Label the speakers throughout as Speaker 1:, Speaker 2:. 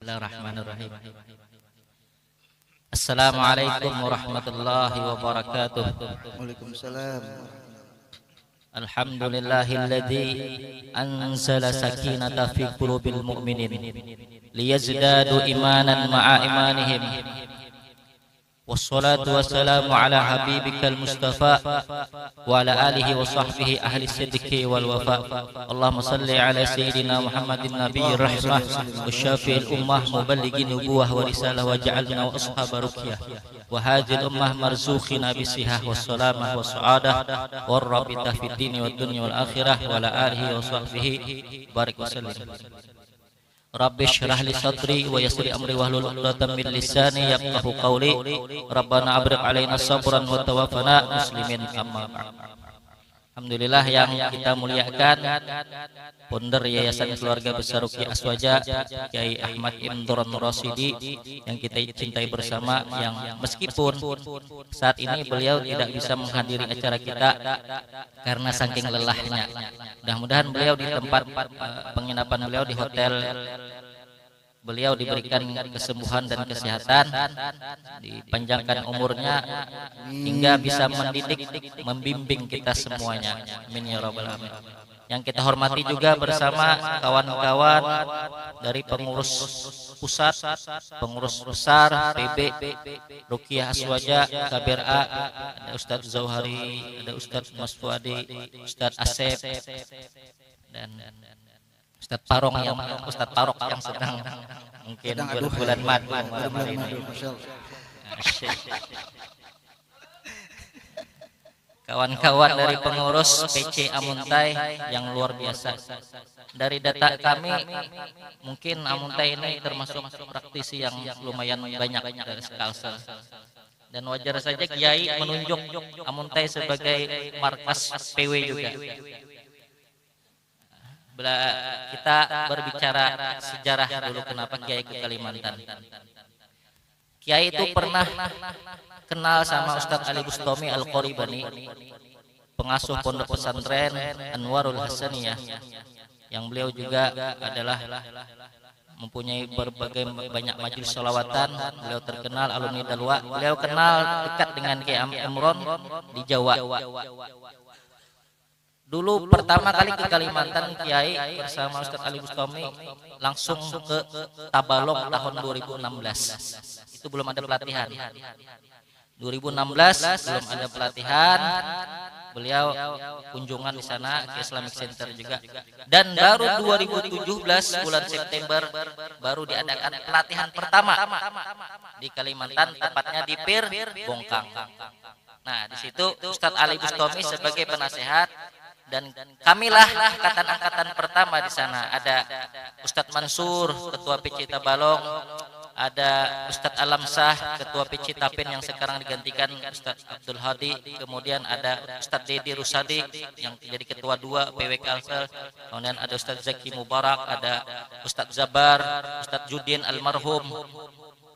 Speaker 1: Bismillahirrahmanirrahim. Assalamualaikum warahmatullahi wabarakatuh.
Speaker 2: Waalaikumsalam.
Speaker 1: Alhamdulillahilladzi anzala sakinata fi qulubil mu'minin liyazdadu imanan ma'a imanihim. Wassalatu wassalamu ala habibikal mustafa wa ala alihi wa sahbihi ahli sidqi wal wafa. Allahumma salli ala sayyidina Muhammadin nabiyir rahmah wa syafi'il ummah muballighin nubuwah wa risalah wa ja'alna wa ashaba ruqyah wa hadhil ummah marzuqina bisihah was salamah was sa'adah war rabita fid dini wad dunya wal akhirah wa ala alihi wa sahbihi barik wa sallim. Rabbi shrah li sadri wa yassir amri wahlul 'uqdatam min lisani yafqahu qawli. Rabbana abriq alaina sabran wa tawaffana muslimin amma ba'd. Alhamdulillah yang kita muliakan founder Yayasan Keluarga Besar Ruqyah Aswaja Kiai Ahmad Imron Rasidi yang kita cintai bersama, yang meskipun saat ini beliau tidak bisa menghadiri acara kita karena saking lelahnya. Mudah-mudahan beliau di tempat penginapan beliau di hotel beliau diberikan kesembuhan dan kesehatan, dipanjangkan umurnya hingga bisa mendidik, membimbing kita semuanya. Amin ya rabbal alamin. Yang kita hormati juga bersama kawan-kawan dari pengurus pusat, pengurus besar PB Ruqyah Aswaja KBRA, ada Ustadz Zauhari, ada Ustadz Mas Fuadi, Ustadz Asep, dan Ustadz Parok yang sedang mungkin berbulan madu malam hari ini. Kawan-kawan dari pengurus PC Amuntai yang luar biasa. Dari data kami, mungkin Amuntai ini termasuk praktisi yang lumayan banyak dari Kalsel. Dan wajar saja Kiai menunjuk Amuntai sebagai markas PW juga. Kita berbicara sejarah dulu kenapa Kiai ke Kalimantan. Kiai itu pernah kenal sama Ustadz Ali Bustami Al-Qoribani, pengasuh pondok pesantren Anwarul Hasaniyah, yang beliau juga adalah mempunyai berbagai banyak majelis sholawatan. Beliau terkenal alumni Dalwa. Beliau kenal dekat dengan Kiai Imron di Jawa. Dulu pertama kali ke Kalimantan Kiai bersama Ustadz Ali Bustami langsung ke Tabalong tahun 2016. Itu belum ada pelatihan. 2016 belum ada pelatihan. Beliau kunjungan di sana ke Islamic Center juga. Dan baru 2017 bulan September baru diadakan pelatihan pertama di Kalimantan, tepatnya di Pir Bongkang. Nah, di situ Ustadz Ali Bustami sebagai penasehat, dan kamilah angkatan pertama di sana. Ada Ustadz Mansur, ketua PC Tabalong, ada Ustadz Alamsah, ketua PC Tapin yang sekarang digantikan Ustadz Abdul Hadi, kemudian ada Ustadz Dedi Rusadi yang jadi ketua 2 PW Kalsel, kemudian ada Ustadz Zaki Mubarak, ada Ustadz Zabar, Ustadz Judin Almarhum.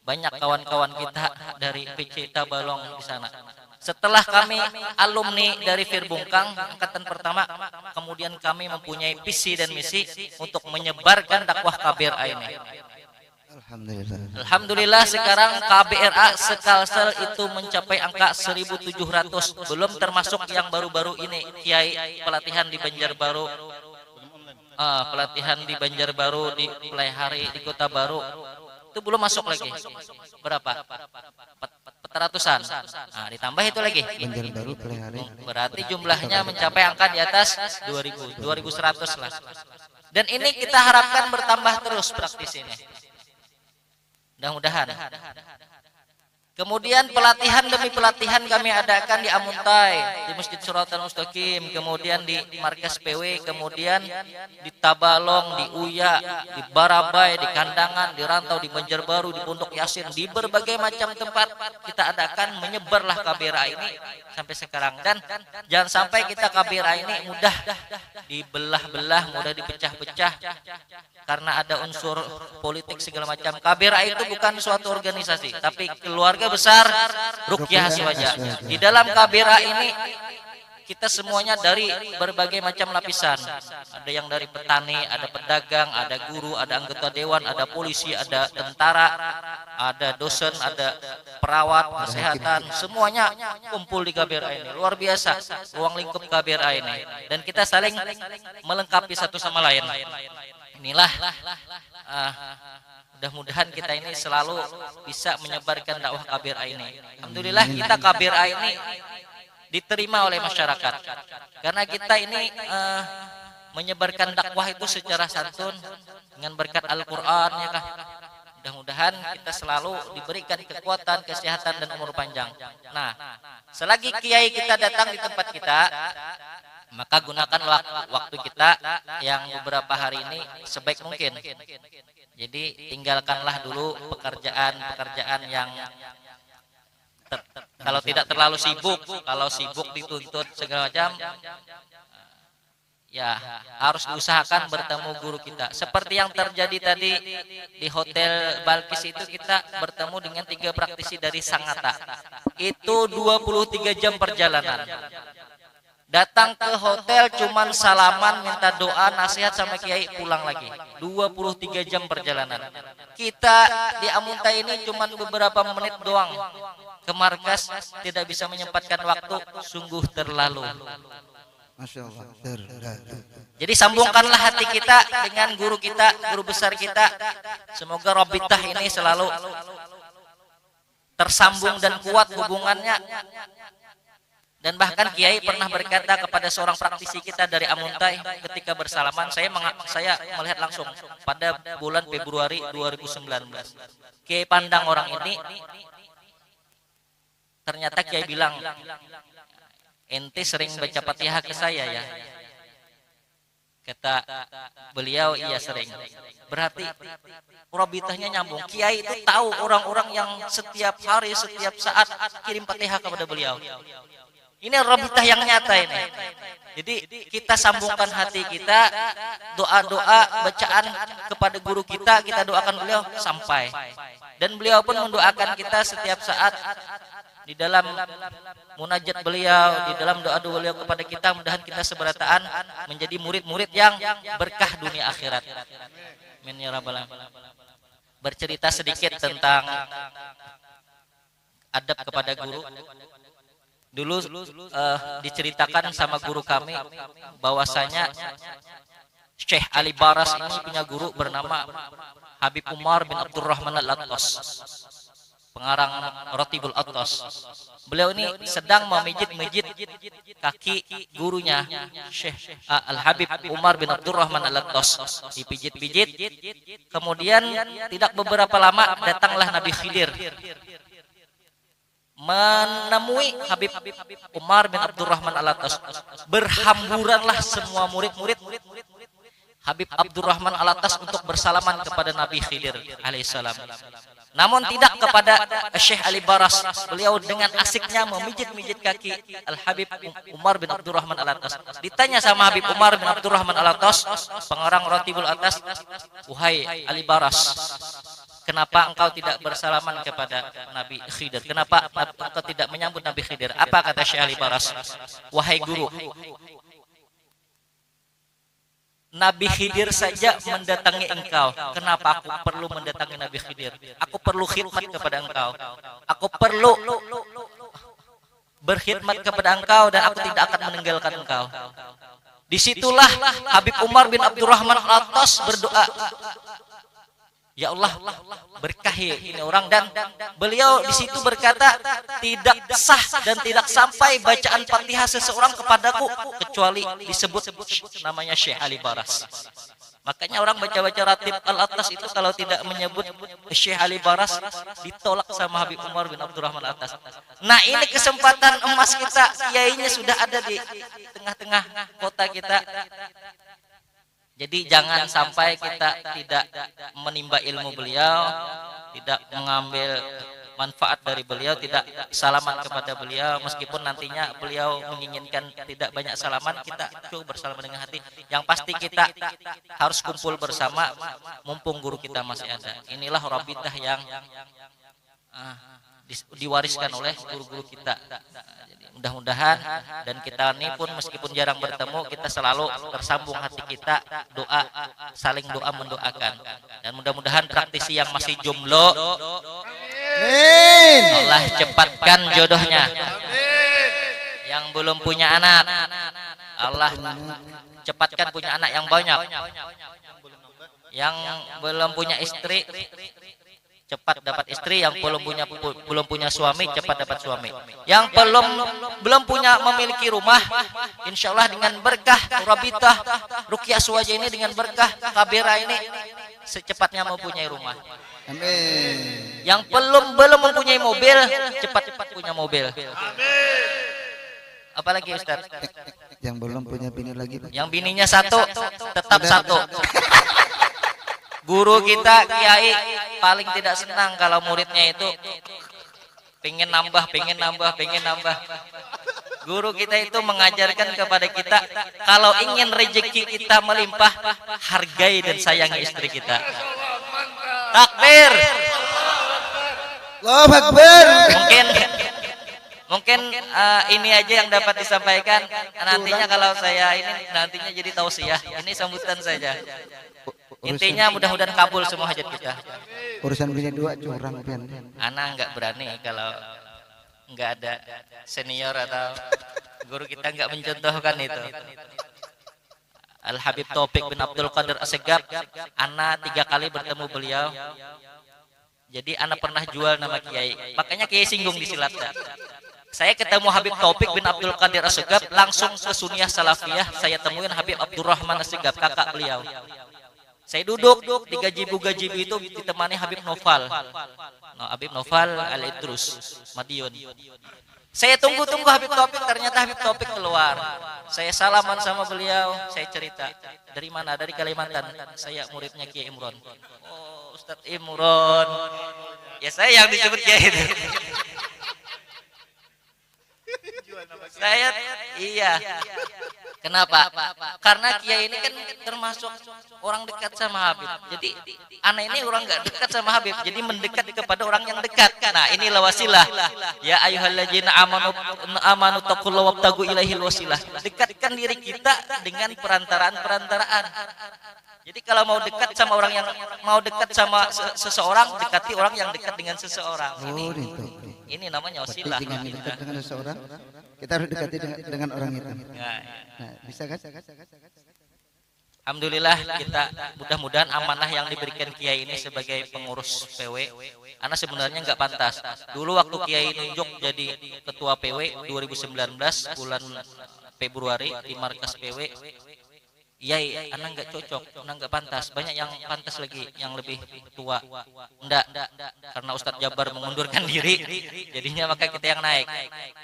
Speaker 1: Banyak kawan-kawan kita dari PC Tabalong di sana. Setelah kami alumni dari Firbungkang angkatan pertama, kemudian kami mempunyai visi dan misi untuk menyebarkan dakwah KBRA ini. Alhamdulillah sekarang KBRA sekalsel itu mencapai angka 1.700, belum termasuk yang baru-baru ini Kiai pelatihan di Banjarbaru, pelatihan di Banjarbaru, di Pelehari, di Kota Baru. Itu belum masuk lagi. Berapa? 400-an. Nah, ditambah itu lagi. Berarti jumlahnya mencapai angka di atas 2000, 2100 lah. Dan ini kita harapkan bertambah terus praktis ini. Mudah-mudahan. Kemudian pelatihan demi pelatihan kami adakan di Amuntai, di Masjid Shiratal Mustaqim, kemudian di Markas PW, kemudian di Tabalong, di Uya, di Barabai, di Kandangan, di Rantau, di Banjarbaru, di Pondok Yasin, di berbagai macam tempat kita adakan. Menyebarlah KBRA ini sampai sekarang. Dan jangan sampai kita KBRA ini mudah dibelah-belah, mudah dipecah-pecah karena ada unsur politik segala macam. KBRA itu bukan suatu organisasi, tapi keluarga besar Ruqyah Aswaja. Di dalam KBRA ini kita semuanya dari berbagai macam lapisan. Ada yang dari petani, ada pedagang, ada guru, ada anggota dewan, ada polisi, ada tentara, ada dosen, ada perawat, kesehatan, semuanya kumpul di KBRA ini. Luar biasa ruang lingkup KBRA ini. Dan kita saling melengkapi satu sama lain. Inilah mudah-mudahan kita ini selalu bisa menyebarkan dakwah KBRA ini. Alhamdulillah kita KBRA ini diterima oleh masyarakat karena kita ini menyebarkan dakwah itu secara santun dengan berkat Al-Quran, ya kan. Mudah-mudahan kita selalu diberikan kekuatan, kesehatan dan umur panjang. Nah, selagi kiai kita datang di tempat kita, maka gunakan waktu kita yang beberapa hari ini sebaik mungkin. Jadi tinggalkanlah dulu pekerjaan yang kalau tidak terlalu sibuk. Kalau sibuk dituntut segala macam, ya harus diusahakan bertemu guru kita. Seperti yang terjadi tadi di Hotel Balkis itu, kita bertemu dengan 3 praktisi dari Sangatta. Itu 23 jam perjalanan. Datang ke hotel cuman salaman, minta doa, nasihat sama kiai, pulang lagi. 23 jam perjalanan. Kita di Amuntai ini cuman beberapa menit doang ke markas, tidak bisa menyempatkan waktu, sungguh terlalu.
Speaker 2: Masya Allah.
Speaker 1: Jadi sambungkanlah hati kita dengan guru kita, guru besar kita. Semoga Robitah ini selalu tersambung dan kuat hubungannya. Dan bahkan Kiai pernah berkata kepada seorang praktisi kita dari Amuntai ketika bersalaman, saya melihat langsung pada bulan Februari 2019. Kiai pandang orang ini, ternyata Kiai bilang, ente sering baca Fatihah ke saya ya? Kata beliau, iya sering. Berarti Robitahnya nyambung. Kiai itu tahu orang-orang yang setiap hari, setiap saat kirim Fatihah kepada beliau. Ini Robitah yang nyata ini. Jadi kita sambungkan hati kita, doa-doa, bacaan kepada guru kita doakan beliau sampai. Dan beliau pun mendoakan kita setiap saat di dalam munajat beliau, di dalam doa-doa beliau kepada kita. Mudah-mudahan kita seberataan menjadi murid-murid yang berkah dunia akhirat. Amin ya rabbal alamin. Bercerita sedikit tentang adab kepada guru. Dulu diceritakan sama guru kami bahwasanya Syekh Ali Baras ini punya guru bernama Habib Umar bin Abdurrahman Al-Attas, pengarang Ratibul Attas. Beliau ini sedang memijit-mijit kaki gurunya Syekh Al-Habib Umar bin Abdurrahman Al-Attas. Dipijit-pijit, kemudian tidak beberapa lama datanglah Nabi Khidir menemui Habib Umar bin Abdurrahman Al-Attas. Berhamburanlah semua murid-murid Habib Abdurrahman Al-Attas untuk bersalaman kepada Nabi Khidir alaihissalam. Namun tidak kepada Syekh Ali Baras. Beliau dengan asiknya memijit-mijit kaki Al-Habib Umar bin Abdurrahman Al-Attas. Ditanya sama Habib Umar bin Abdurrahman Al-Attas, pengarang Ratibul Attas, "Wahai Ali Baras, kenapa engkau tidak bersalaman kepada Nabi Khidir? Kenapa engkau tidak menyambut Nabi Khidir?" Apa kata Syekh Ali Baras? "Wahai guru, Nabi Khidir saja mendatangi engkau. Kenapa aku perlu mendatangi Nabi Khidir? Aku perlu khidmat kepada engkau. Aku perlu berkhidmat kepada engkau dan aku tidak akan meninggalkan engkau." Disitulah Habib Umar bin Abdurrahman Al-Attas berdoa, "Ya Allah, berkahi ini orang." Dan beliau di situ berkata, tidak sah dan tidak sampai bacaan Fatihah seseorang kepadaku kecuali disebut namanya Syekh Ali Baras. Makanya orang baca-baca Ratib Al-Attas itu kalau tidak menyebut Syekh Ali Baras ditolak sama Habib Umar bin Abdurrahman Al-Attas. Nah, ini kesempatan emas kita. Kiainya sudah ada di tengah-tengah kota kita. Jadi jangan sampai kita tidak menimba ilmu beliau, tidak mengambil manfaat dari beliau, tidak salaman kepada beliau. Meskipun nantinya beliau menginginkan tidak banyak salaman, kita cukup bersalaman dengan hati. Yang pasti kita harus kumpul bersama mumpung guru kita masih ada. Inilah Rabitah yang diwariskan oleh guru-guru kita. Jadi mudah-mudahan dan kita ini pun meskipun jarang bertemu, kita selalu tersambung hati kita, doa, saling doa mendoakan. Dan mudah-mudahan praktisi yang masih jomblo, Allah cepatkan jodohnya. Yang belum punya anak, Allah cepatkan punya anak yang banyak. Yang belum punya istri, cepat dapat istri. Yang belum punya suami, cepat dapat suami. Yang belum punya memiliki rumah, insya Allah dengan berkah Rabitah Ruqyah Suwaja ini, dengan berkah Kabira ini, secepatnya mempunyai rumah.
Speaker 2: Amin.
Speaker 1: Yang belum mempunyai mobil, cepat-cepat punya mobil. Apalagi Ustaz?
Speaker 2: Yang belum punya bini lagi, Pak.
Speaker 1: Yang bininya satu, tetap satu. Guru kita kiai paling tidak senang kalau muridnya itu pengen nambah. Guru kita itu mengajarkan kepada kita, kalau ingin rezeki kita melimpah, hargai dan sayangi istri kita. Takbir.
Speaker 2: Allahu Akbar.
Speaker 1: Mungkin ini aja yang dapat disampaikan. Nantinya kalau saya ini nantinya jadi tausiah. Ini sambutan saja. Intinya mudah-mudahan kabul semua hajat kita.
Speaker 2: Urusan bini dua curang, Ben.
Speaker 1: Ana nggak berani kalau nggak ada senior atau guru kita nggak mencontohkan itu. Al Habib Taufik bin Abdul Qadir Assegaf, Ana 3 kali bertemu beliau. Jadi Ana pernah jual nama kiai. Makanya kiai singgung di Silatda. Saya ketemu Habib Taufik bin Abdul Qadir Assegaf, langsung ke Sunniyah Salafiyah. Saya temuin Habib Abdurrahman Assegaf, kakak beliau. Saya duduk di gajibu itu ditemani Habib Noval. Habib Noval Al-Idrus Madiun. Saya tunggu Habib Taufik, ternyata Habib Taufik keluar. Saya salaman sama beliau, saya cerita. Dari mana? Dari Kalimantan. Saya muridnya Kiai Imron. Oh, Ustadz Imron. Ya saya yang disebut Kiai itu. Iya. Kenapa? Karena Kiai ini kan termasuk orang dekat sama Habib. Jadi anak ini orang nggak dekat sama Habib, jadi mendekat kepada orang yang dekat. Nah, inilah wasilah. Ya ayyuhalladzina amanu taqullaha wabtagu ilaihil wasilah. Dekatkan diri kita dengan perantaraan. Jadi kalau mau dekat sama orang yang mau dekat sama seseorang, dekati orang yang dekat dengan seseorang. Ini namanya wasilah.
Speaker 2: Dengan dekat dengan seseorang, kita harus dekati dengan orang itu. Nah, bisa kan?
Speaker 1: Alhamdulillah, kita mudah-mudahan amanah yang diberikan Kiai ini sebagai pengurus PW. Ana sebenarnya nggak pantas. Dulu waktu Kiai nunjuk jadi ketua PW 2019 bulan Februari di markas PW. Iya, Ana nggak cocok, Ana nggak pantas. Banyak yang pantas lagi, yang lebih tua. Enggak, karena Ustadz Jabar mengundurkan diri, jadinya maka kita yang naik.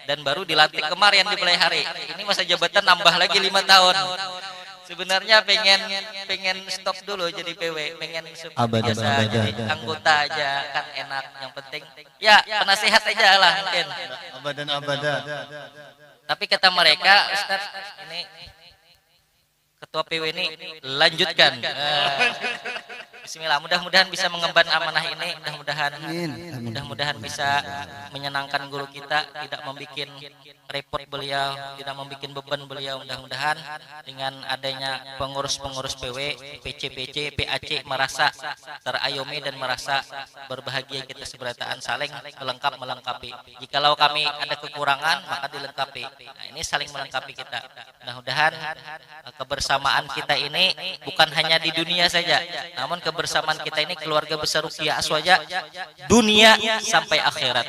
Speaker 1: Dan baru dilantik kemarin di Pelihari. Ini masa jabatan nambah lagi 5 tahun. Sebenarnya pengen stop dulu jadi PW, pengen biasa jadi anggota aja kan enak. Yang penting ya penasehat aja lah mungkin.
Speaker 2: Abadan.
Speaker 1: Tapi kata mereka, Ustadz ini ketua PW ini lanjutkan. Bismillah, mudah-mudahan bisa mengemban amanah ini, mudah-mudahan bisa menyenangkan guru kita, tidak membuat repot beliau, tidak membuat beban beliau. Mudah-mudahan dengan adanya pengurus-pengurus PW, PC, PAC merasa terayomi dan merasa berbahagia kita seberataan, saling melengkapi. Jikalau kami ada kekurangan, maka dilengkapi. Nah, ini saling melengkapi kita. Mudah-mudahan kebersamaan kita ini bukan hanya di dunia saja, namun kebersamaan kita ini keluarga besar Ruqyah Aswaja dunia sampai akhirat.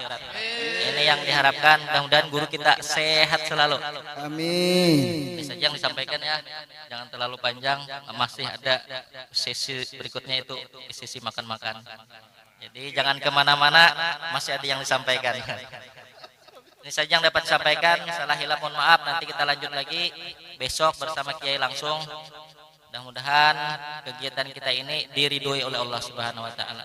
Speaker 1: Ini yang diharapkan. Mudah-mudahan guru kita sehat selalu.
Speaker 2: Amin.
Speaker 1: Ini saja yang disampaikan ya. Jangan terlalu panjang. Masih ada sesi berikutnya itu sesi makan-makan. Jadi jangan kemana-mana. Masih ada yang disampaikan. Ini saja yang dapat disampaikan. Salah hilaf mohon maaf. Nanti kita lanjut lagi besok bersama Kiai langsung. Mudah-mudahan kegiatan kita ini diridhoi oleh Allah Subhanahu wa taala,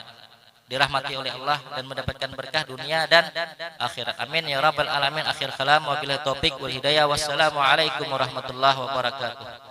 Speaker 1: dirahmati oleh Allah dan mendapatkan berkah dunia dan akhirat. Amin ya rabbal alamin. Akhir kalam, wabillahi taufik wal hidayah. Wassalamualaikum warahmatullahi wabarakatuh.